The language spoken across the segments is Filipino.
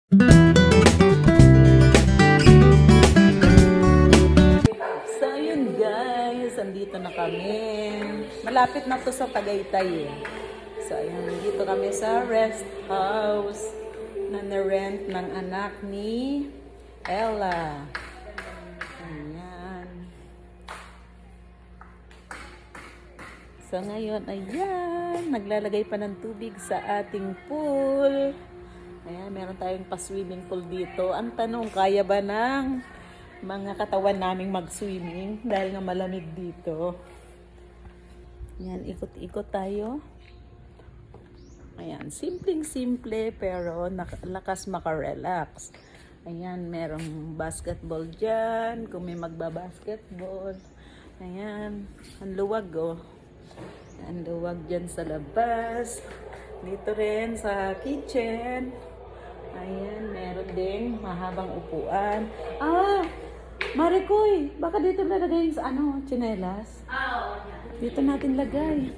So yun guys, andito na kami. Malapit na to sa Tagaytay eh. So ayun, dito kami sa rest house na na-rent ng anak ni Ella. Ayan. So ngayon, ayan, naglalagay pa ng tubig sa ating pool. Ayan, meron tayong pa-swimming pool dito. Ang tanong, kaya ba ng mga katawan naming mag-swimming dahil nga malamig dito. Ayan, ikot-ikot tayo. Ayan, simpleng-simple pero lakas makarelax. Ayan, merong basketball dyan. Kung may magbabasketball. Ayan, ang luwag oh. Ang luwag dyan sa labas. Dito rin sa kitchen. Ayan, meron ding mahabang upuan. Ah! Marikoy! Baka dito nalagay sa tsinelas? Dito natin lagay.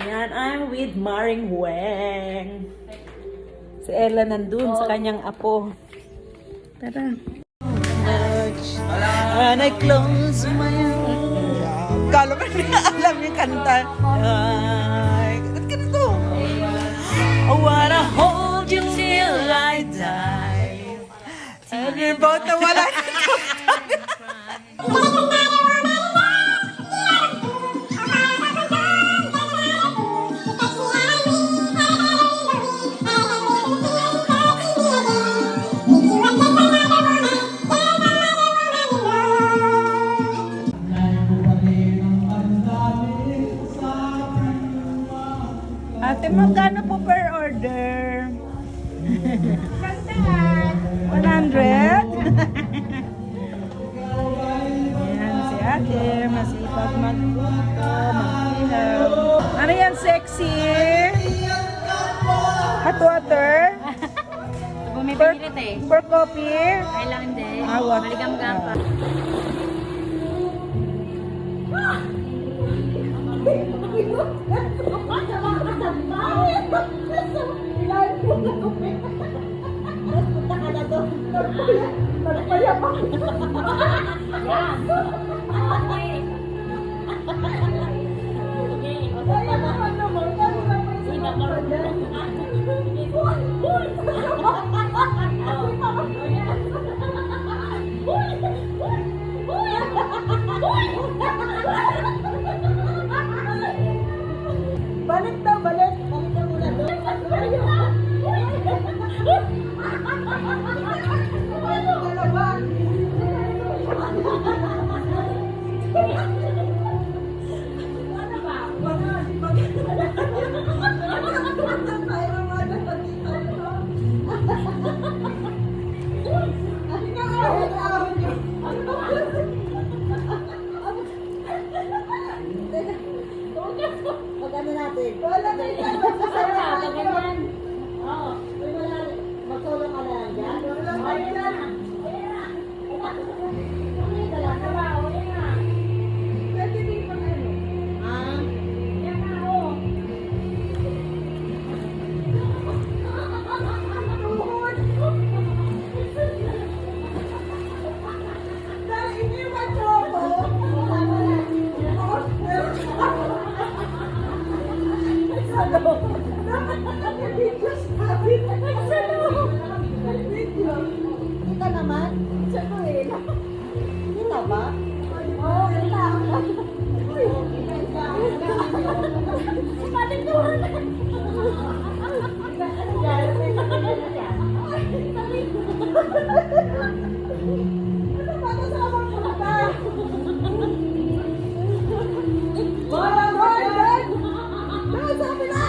Ayan, I'm with Maring Weng. Si Ella nandun sa kanyang apo. Tara. When I close my eyes. Kala mo na alam yung kanta. Ay, ganito. I wanna hold you till I die. Every boat na wala nito. Ate, magkano po per order? 100? Ayan si ate, masipag magluto, mag-ihaw. Ano yan, sexy? Hot water? Bumipilit eh. Per coffee? Ay lang hindi. Water. Maligam-gam pa. Balik daw, balik. Balik daw muna doon. Magkano natin? Wala na yan. Masasarap. Ganyan. Oo. Magsulong ka na lang dyan? Ayun na. Pwede din pang ano? Ah? Yan na o. Dahil iniwan ko ako. Kita naman? Sa tuwin. Kita ba? Oo, kita. Paling doon. Ano ba kasama ko na ba? Boy! Sabi na!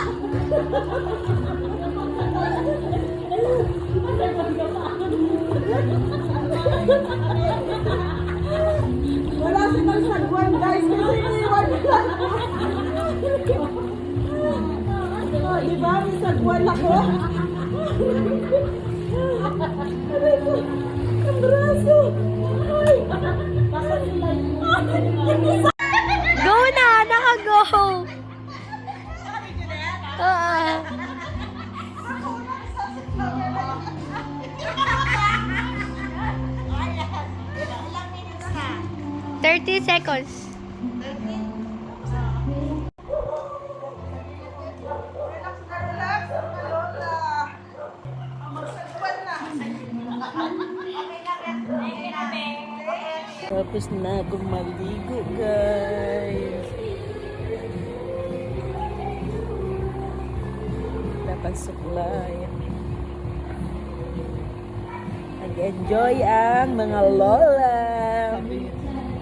Wala si Magsagwan guys kasi iniwan nila. Diba? May sagwan ako. Ang braso. Go na! Naka-go! Oo. 30 seconds. Tapos na akong maligo, guys. Dapat suklay. Nag-enjoy ang mga lola.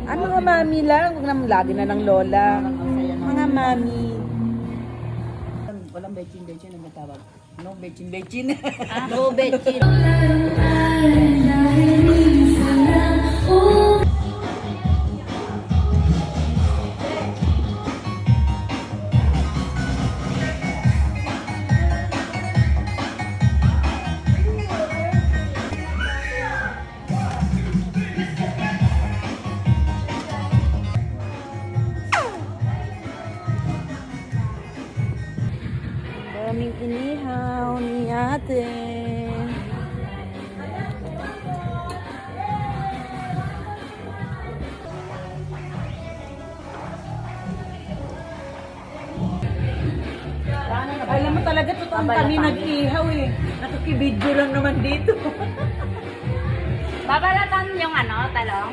Ang mga mami lang. Huwag naman lagi na ng lola. Mga mami. Walang bechin-bechin ang matawag. No bechin-bechin. No betchin. Daming inihaw ni ate. Alam mo talaga, totoong kami nag-ihaw eh. Nakakibidyo lang naman dito. Babalatan yung ano, talong.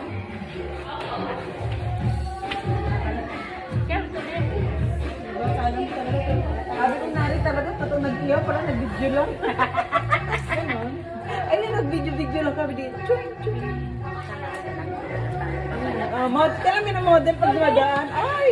Sabi ko nari talaga, totoong nag-ihaw, parang nag-video lang. Ganon. Ay, nag-video-video lang kami dito. Model, kailan may na model pag dumadaan. Ay!